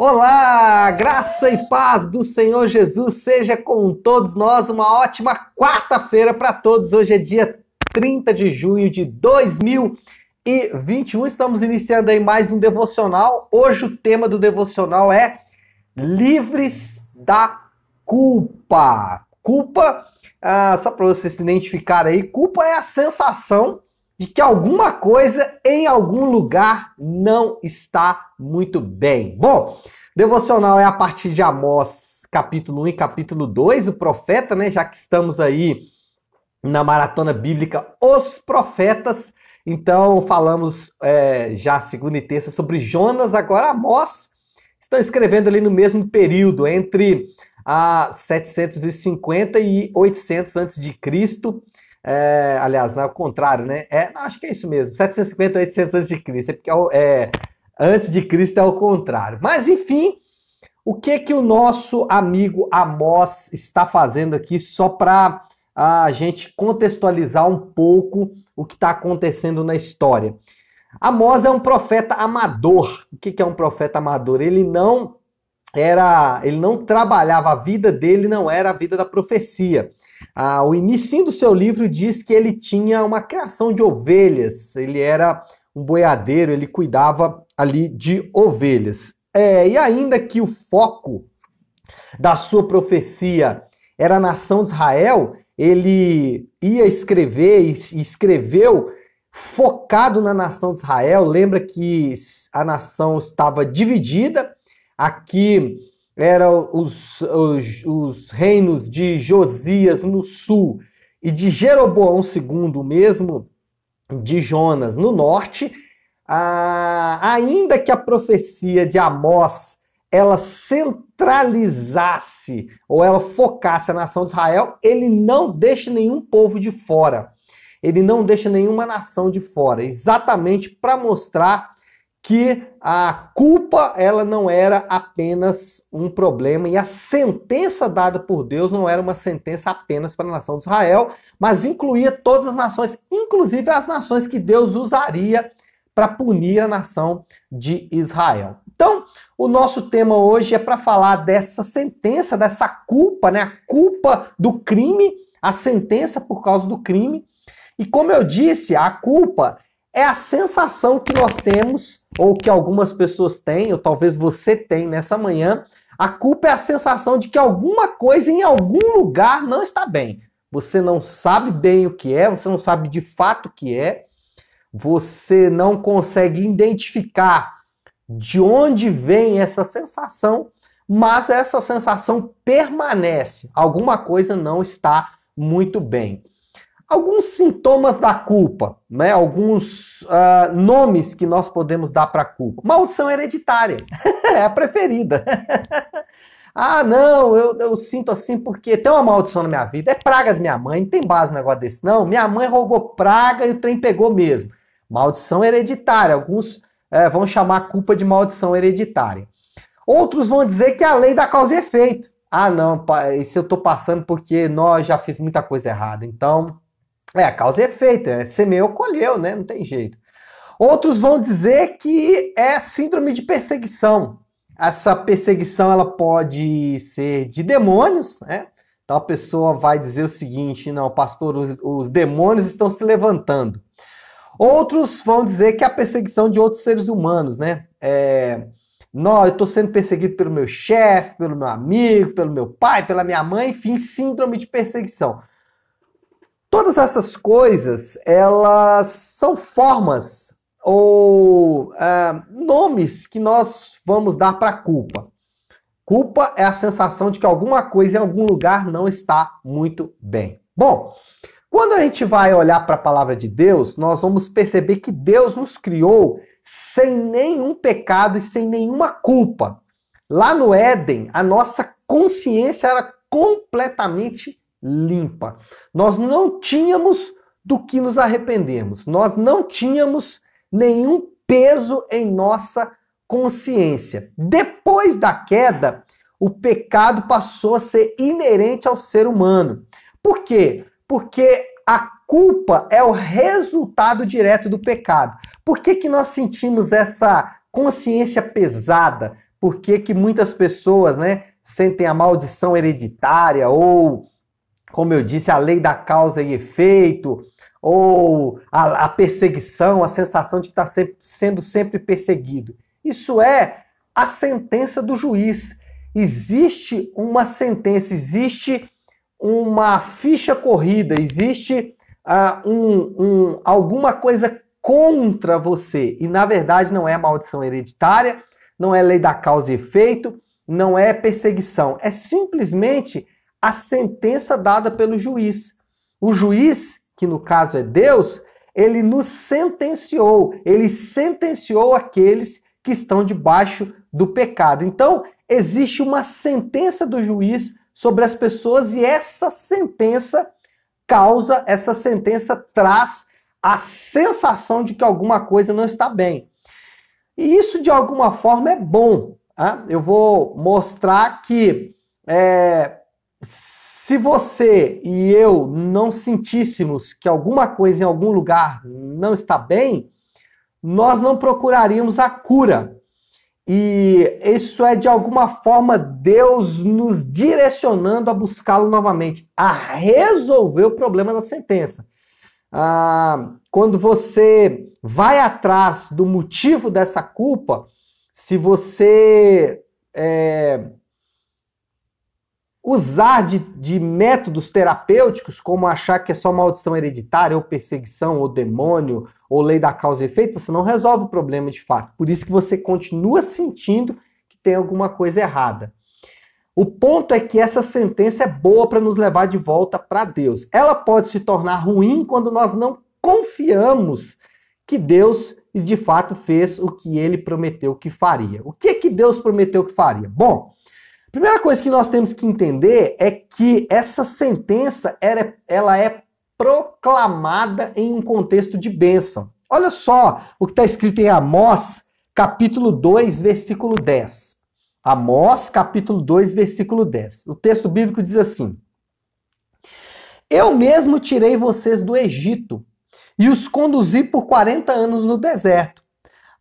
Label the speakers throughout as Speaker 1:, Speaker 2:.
Speaker 1: Olá, graça e paz do Senhor Jesus seja com todos nós. Uma ótima quarta-feira para todos. Hoje é dia 30 de junho de 2021. Estamos iniciando aí mais um devocional. Hoje o tema do devocional é Livres da Culpa. Culpa, só para vocês se identificarem aí, culpa é a sensação de que alguma coisa em algum lugar não está muito bem. Bom, devocional é a partir de Amós, capítulo 1 e capítulo 2, o profeta, né? Já que estamos aí na maratona bíblica, os profetas. Então, falamos já segunda e terça sobre Jonas, agora Amós. Estão escrevendo ali no mesmo período, entre 750 e 800 a.C., aliás, não é o contrário, né? Acho que é isso mesmo, 750 a 800 a.C., é porque antes de Cristo é o contrário. Mas, enfim, o que o nosso amigo Amós está fazendo aqui, só para a gente contextualizar um pouco o que está acontecendo na história. Amós é um profeta amador. O que é um profeta amador? Ele não trabalhava, a vida dele não era a vida da profecia. O início do seu livro diz que ele tinha uma criação de ovelhas, ele era um boiadeiro, ele cuidava ali de ovelhas. E ainda que o foco da sua profecia era a nação de Israel, ele ia escrever e escreveu focado na nação de Israel. Lembra que a nação estava dividida, aqui eram os reinos de Josias no sul e de Jeroboão II, mesmo de Jonas, no norte. Ainda que a profecia de Amós ela centralizasse ou ela focasse a nação de Israel, ele não deixa nenhum povo de fora. Ele não deixa nenhuma nação de fora, exatamente para mostrar que a culpa ela não era apenas um problema e a sentença dada por Deus não era uma sentença apenas para a nação de Israel, mas incluía todas as nações, inclusive as nações que Deus usaria para punir a nação de Israel. Então, o nosso tema hoje é para falar dessa sentença, dessa culpa, né? A culpa do crime, a sentença por causa do crime. E como eu disse, a culpa é a sensação que nós temos, ou que algumas pessoas têm, ou talvez você tem nessa manhã. A culpa é a sensação de que alguma coisa em algum lugar não está bem. Você não sabe bem o que é, você não sabe de fato o que é, você não consegue identificar de onde vem essa sensação, mas essa sensação permanece. Alguma coisa não está muito bem. Alguns sintomas da culpa, né? Alguns nomes que nós podemos dar para a culpa. Maldição hereditária, é a preferida. Não, eu sinto assim porque tem uma maldição na minha vida, é praga da minha mãe, não tem base no negócio desse não. Minha mãe rogou praga e o trem pegou mesmo. Maldição hereditária, alguns vão chamar a culpa de maldição hereditária. Outros vão dizer que é a lei da causa e efeito. Não, isso eu estou passando porque nós já fiz muita coisa errada, então... causa e efeito, semeou, colheu, né? Não tem jeito. Outros vão dizer que é síndrome de perseguição. Essa perseguição ela pode ser de demônios, né? Então a pessoa vai dizer o seguinte: não, pastor, os demônios estão se levantando. Outros vão dizer que é a perseguição de outros seres humanos, né? Não, eu estou sendo perseguido pelo meu chefe, pelo meu amigo, pelo meu pai, pela minha mãe, enfim, síndrome de perseguição. Todas essas coisas, elas são formas ou nomes que nós vamos dar para a culpa. Culpa é a sensação de que alguma coisa em algum lugar não está muito bem. Bom, quando a gente vai olhar para a palavra de Deus, nós vamos perceber que Deus nos criou sem nenhum pecado e sem nenhuma culpa. Lá no Éden, a nossa consciência era completamente limpa. Nós não tínhamos do que nos arrependermos. Nós não tínhamos nenhum peso em nossa consciência. Depois da queda, o pecado passou a ser inerente ao ser humano. Por quê? Porque a culpa é o resultado direto do pecado. Por que nós sentimos essa consciência pesada? por que muitas pessoas, né, sentem a maldição hereditária, ou, como eu disse, a lei da causa e efeito, ou a perseguição, a sensação de estar sendo sempre perseguido. Isso é a sentença do juiz. Existe uma sentença, existe uma ficha corrida, existe alguma coisa contra você. E, na verdade, não é maldição hereditária, não é lei da causa e efeito, não é perseguição. É simplesmente a sentença dada pelo juiz. O juiz, que no caso é Deus, ele nos sentenciou. Ele sentenciou aqueles que estão debaixo do pecado. Então, existe uma sentença do juiz sobre as pessoas e essa sentença traz a sensação de que alguma coisa não está bem. E isso, de alguma forma, é bom. Tá? Eu vou mostrar que se você e eu não sentíssemos que alguma coisa em algum lugar não está bem, nós não procuraríamos a cura. E isso é, de alguma forma, Deus nos direcionando a buscá-lo novamente, a resolver o problema da sentença. Quando você vai atrás do motivo dessa culpa, se você usar de métodos terapêuticos, como achar que é só maldição hereditária, ou perseguição, ou demônio, ou lei da causa e efeito, você não resolve o problema de fato. Por isso que você continua sentindo que tem alguma coisa errada. O ponto é que essa sentença é boa para nos levar de volta para Deus. Ela pode se tornar ruim quando nós não confiamos que Deus de fato fez o que ele prometeu que faria. O que Deus prometeu que faria? Bom, a primeira coisa que nós temos que entender é que essa sentença ela é proclamada em um contexto de bênção. Olha só o que está escrito em Amós, capítulo 2, versículo 10. Amós, capítulo 2, versículo 10. O texto bíblico diz assim: Eu mesmo tirei vocês do Egito e os conduzi por 40 anos no deserto,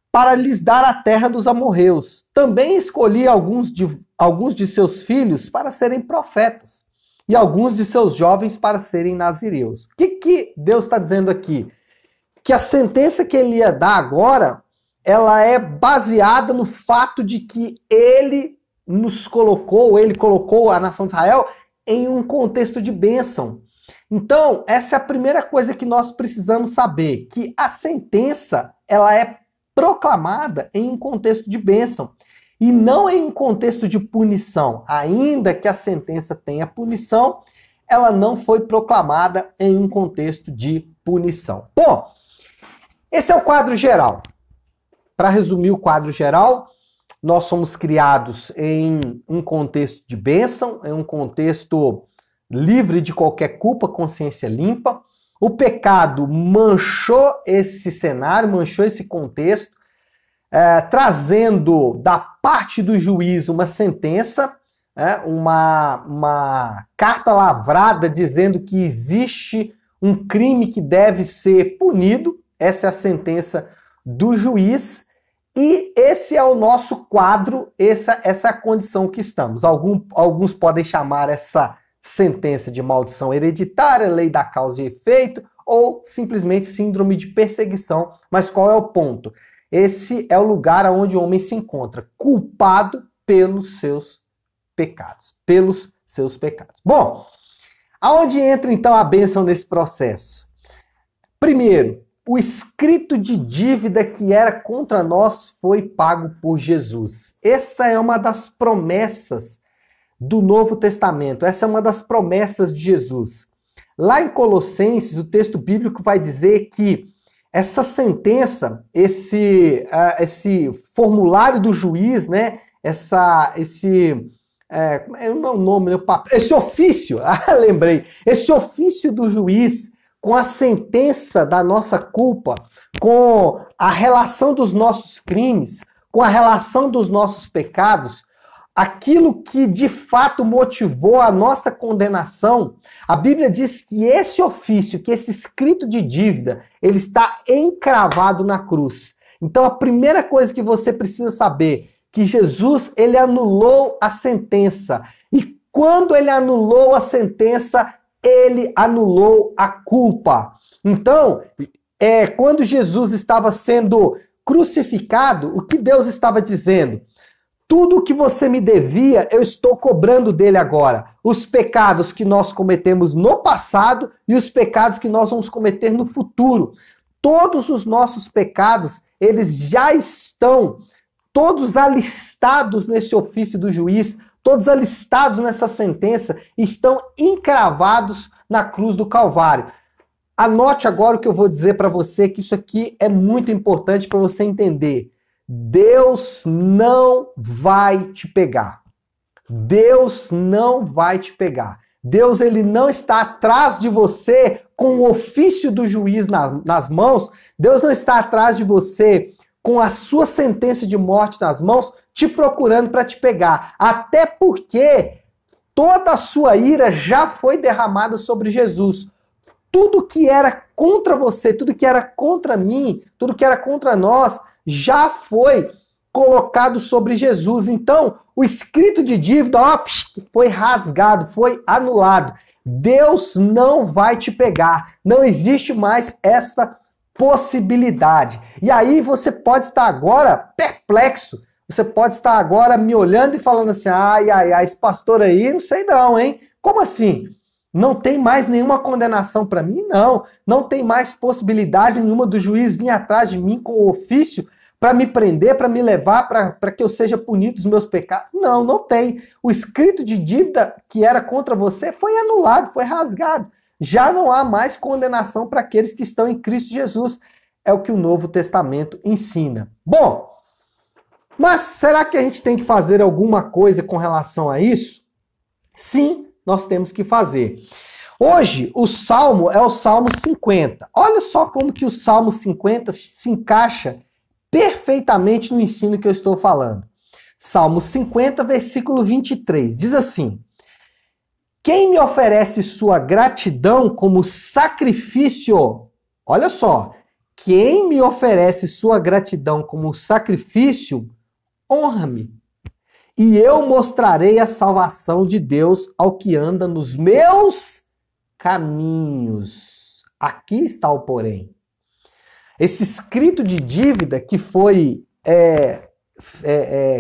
Speaker 1: para lhes dar a terra dos amorreus. Também escolhi alguns de seus filhos para serem profetas, e alguns de seus jovens para serem nazireus. O que Deus está dizendo aqui? Que a sentença que ele ia dar agora, ela é baseada no fato de que ele colocou a nação de Israel em um contexto de bênção. Então, essa é a primeira coisa que nós precisamos saber, que a sentença, ela é proclamada em um contexto de bênção e não em um contexto de punição. Ainda que a sentença tenha punição, ela não foi proclamada em um contexto de punição. Bom, esse é o quadro geral. Para resumir o quadro geral, nós somos criados em um contexto de bênção, em um contexto livre de qualquer culpa, consciência limpa. O pecado manchou esse cenário, manchou esse contexto, trazendo da parte do juiz uma sentença, uma carta lavrada dizendo que existe um crime que deve ser punido. Essa é a sentença do juiz. E esse é o nosso quadro, essa é a condição que estamos. Alguns podem chamar essa sentença de maldição hereditária, lei da causa e efeito, ou simplesmente síndrome de perseguição. Mas qual é o ponto? Esse é o lugar onde o homem se encontra, culpado pelos seus pecados. Bom, aonde entra então a bênção nesse processo? Primeiro, o escrito de dívida que era contra nós foi pago por Jesus. Essa é uma das promessas do Novo Testamento. Essa é uma das promessas de Jesus. Lá em Colossenses, o texto bíblico vai dizer que essa sentença, esse formulário do juiz, né? Esse ofício, lembrei, esse ofício do juiz com a sentença da nossa culpa, com a relação dos nossos crimes, com a relação dos nossos pecados, aquilo que de fato motivou a nossa condenação, a Bíblia diz que esse ofício, que esse escrito de dívida, ele está encravado na cruz. Então a primeira coisa que você precisa saber, que Jesus, ele anulou a sentença. E quando ele anulou a sentença, ele anulou a culpa. Então, quando Jesus estava sendo crucificado, o que Deus estava dizendo? Tudo o que você me devia, eu estou cobrando dele agora. Os pecados que nós cometemos no passado e os pecados que nós vamos cometer no futuro. Todos os nossos pecados, eles já estão todos alistados nesse ofício do juiz, todos alistados nessa sentença, estão encravados na cruz do Calvário. Anote agora o que eu vou dizer para você, que isso aqui é muito importante para você entender. Deus não vai te pegar. Deus não vai te pegar. Deus, ele não está atrás de você com o ofício do juiz nas mãos. Deus não está atrás de você com a sua sentença de morte nas mãos, te procurando para te pegar. Até porque toda a sua ira já foi derramada sobre Jesus. Tudo que era contra você, tudo que era contra mim, tudo que era contra nós, já foi colocado sobre Jesus. Então, o escrito de dívida foi rasgado, foi anulado. Deus não vai te pegar. Não existe mais essa possibilidade. E aí você pode estar agora perplexo. Você pode estar agora me olhando e falando assim, esse pastor aí, não sei não, hein? Como assim? Não tem mais nenhuma condenação para mim? Não. Não tem mais possibilidade nenhuma do juiz vir atrás de mim com o ofício para me prender, para me levar, para que eu seja punido dos meus pecados? Não, não tem. O escrito de dívida que era contra você foi anulado, foi rasgado. Já não há mais condenação para aqueles que estão em Cristo Jesus. É o que o Novo Testamento ensina. Bom, mas será que a gente tem que fazer alguma coisa com relação a isso? Sim, nós temos que fazer. Hoje, o Salmo é o Salmo 50. Olha só como que o Salmo 50 se encaixa perfeitamente no ensino que eu estou falando. Salmo 50, versículo 23. Diz assim: quem me oferece sua gratidão como sacrifício, olha só, quem me oferece sua gratidão como sacrifício, honra-me. E eu mostrarei a salvação de Deus ao que anda nos meus caminhos. Aqui está o porém. Esse escrito de dívida que foi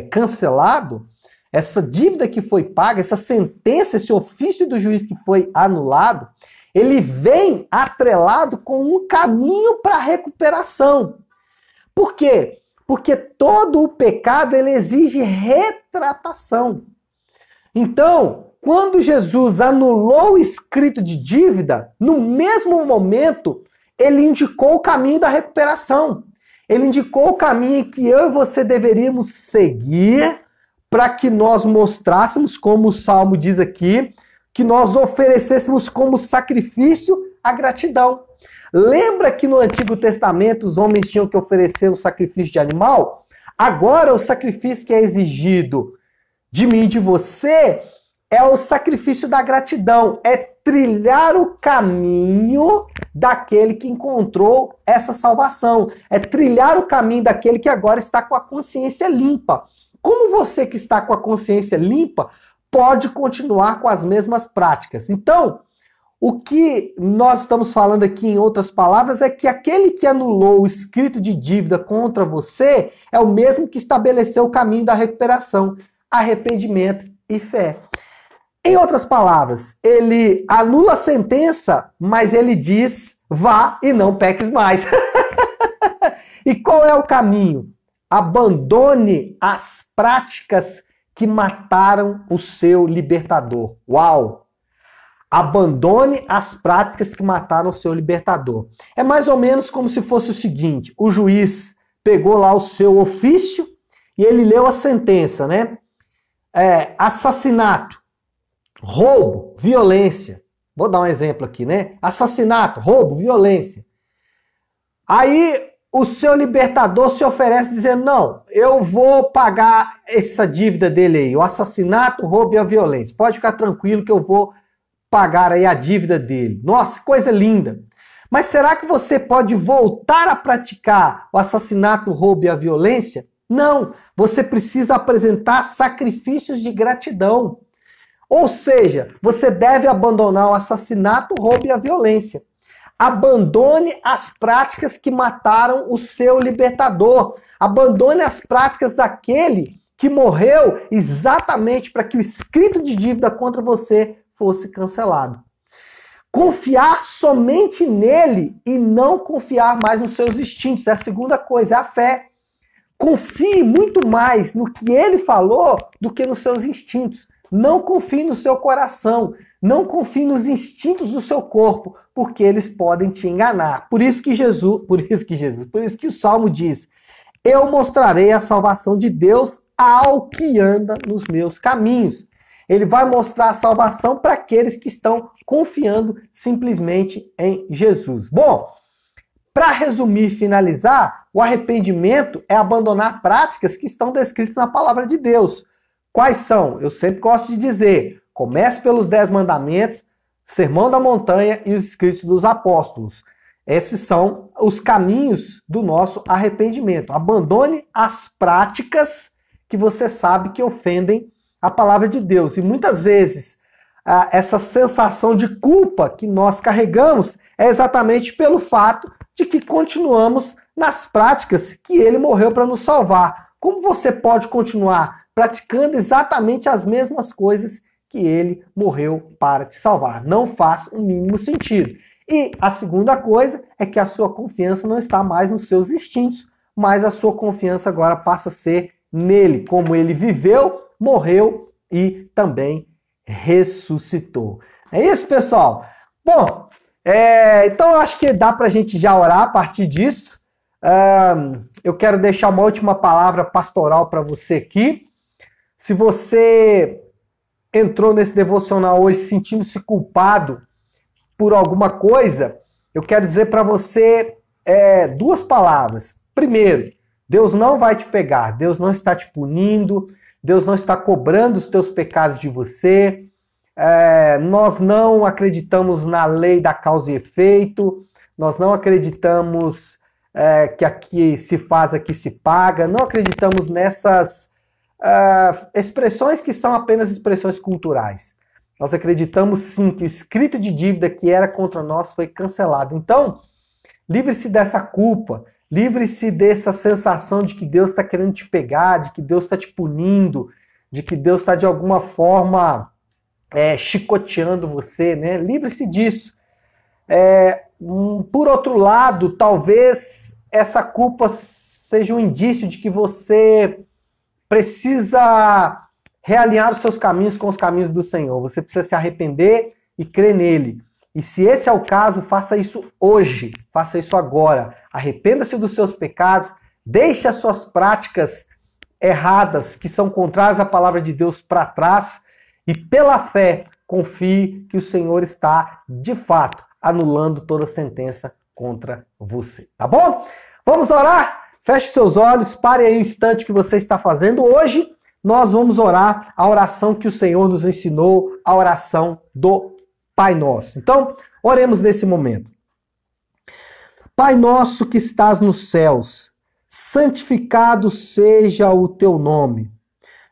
Speaker 1: cancelado, essa dívida que foi paga, essa sentença, esse ofício do juiz que foi anulado, ele vem atrelado com um caminho para a recuperação. Por quê? Porque todo o pecado ele exige retratação. Então, quando Jesus anulou o escrito de dívida, no mesmo momento, ele indicou o caminho da recuperação. Ele indicou o caminho que eu e você deveríamos seguir para que nós mostrássemos, como o Salmo diz aqui, que nós oferecêssemos como sacrifício a gratidão. Lembra que no Antigo Testamento os homens tinham que oferecer o sacrifício de animal? Agora o sacrifício que é exigido de mim e de você é o sacrifício da gratidão, é trilhar o caminho daquele que encontrou essa salvação, é trilhar o caminho daquele que agora está com a consciência limpa. Como você que está com a consciência limpa pode continuar com as mesmas práticas? Então, o que nós estamos falando aqui, em outras palavras, é que aquele que anulou o escrito de dívida contra você é o mesmo que estabeleceu o caminho da recuperação, arrependimento e fé. Em outras palavras, ele anula a sentença, mas ele diz, vá e não peques mais. E qual é o caminho? Abandone as práticas que mataram o seu libertador. Uau! Abandone as práticas que mataram o seu libertador. É mais ou menos como se fosse o seguinte, o juiz pegou lá o seu ofício e ele leu a sentença, né? Assassinato, roubo, violência. Vou dar um exemplo aqui, né? Assassinato, roubo, violência. Aí o seu libertador se oferece dizendo, não, eu vou pagar essa dívida dele aí, o assassinato, o roubo e a violência. Pode ficar tranquilo que eu vou pagar aí a dívida dele. Nossa, coisa linda. Mas será que você pode voltar a praticar o assassinato, o roubo e a violência? Não, você precisa apresentar sacrifícios de gratidão. Ou seja, você deve abandonar o assassinato, o roubo e a violência. Abandone as práticas que mataram o seu libertador. Abandone as práticas daquele que morreu exatamente para que o escrito de dívida contra você fosse cancelado. Confiar somente nele e não confiar mais nos seus instintos. É a segunda coisa, é a fé. Confie muito mais no que ele falou do que nos seus instintos. Não confie no seu coração. Não confie nos instintos do seu corpo, porque eles podem te enganar. Por isso que o Salmo diz: eu mostrarei a salvação de Deus ao que anda nos meus caminhos. Ele vai mostrar a salvação para aqueles que estão confiando simplesmente em Jesus. Bom, para resumir e finalizar, o arrependimento é abandonar práticas que estão descritas na palavra de Deus. Quais são? Eu sempre gosto de dizer: comece pelos 10 mandamentos, Sermão da Montanha e os escritos dos apóstolos. Esses são os caminhos do nosso arrependimento. Abandone as práticas que você sabe que ofendem a palavra de Deus. E muitas vezes essa sensação de culpa que nós carregamos é exatamente pelo fato de que continuamos nas práticas que ele morreu para nos salvar. Como você pode continuar praticando exatamente as mesmas coisas que ele morreu para te salvar? Não faz o mínimo sentido. E a segunda coisa é que a sua confiança não está mais nos seus instintos, mas a sua confiança agora passa a ser nele, como ele viveu, morreu e também ressuscitou. É isso, pessoal? Bom, então eu acho que dá para a gente já orar a partir disso. Eu quero deixar uma última palavra pastoral para você aqui. Se você entrou nesse devocional hoje sentindo-se culpado por alguma coisa, eu quero dizer para você duas palavras. Primeiro, Deus não vai te pegar, Deus não está te punindo, Deus não está cobrando os teus pecados de você. Nós não acreditamos na lei da causa e efeito, nós não acreditamos que aqui se faz, aqui se paga, não acreditamos nessas expressões que são apenas expressões culturais. Nós acreditamos sim que o escrito de dívida que era contra nós foi cancelado. Então, livre-se dessa culpa, livre-se dessa sensação de que Deus está querendo te pegar, de que Deus está te punindo, de que Deus está de alguma forma chicoteando você, né? Livre-se disso. Por outro lado, talvez essa culpa seja um indício de que você precisa realinhar os seus caminhos com os caminhos do Senhor. Você precisa se arrepender e crer nele. E se esse é o caso, faça isso hoje, faça isso agora. Arrependa-se dos seus pecados, deixe as suas práticas erradas, que são contrárias à palavra de Deus, para trás, e pela fé, confie que o Senhor está, de fato, anulando toda sentença contra você. Tá bom? Vamos orar? Feche seus olhos, pare aí o instante que você está fazendo. Hoje, nós vamos orar a oração que o Senhor nos ensinou, a oração do Pai Nosso. Então, oremos nesse momento. Pai nosso que estás nos céus, santificado seja o teu nome.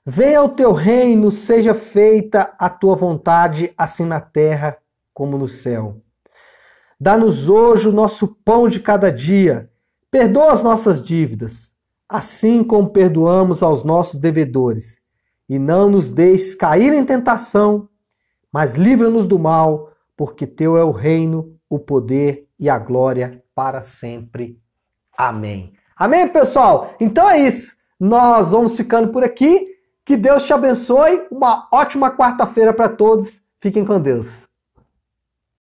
Speaker 1: Venha o teu reino, seja feita a tua vontade, assim na terra como no céu. Dá-nos hoje o nosso pão de cada dia. Perdoa as nossas dívidas, assim como perdoamos aos nossos devedores. E não nos deixes cair em tentação, mas livra-nos do mal, porque teu é o reino, o poder e a glória para sempre. Amém. Amém, pessoal? Então é isso. Nós vamos ficando por aqui. Que Deus te abençoe. Uma ótima quarta-feira para todos. Fiquem com Deus.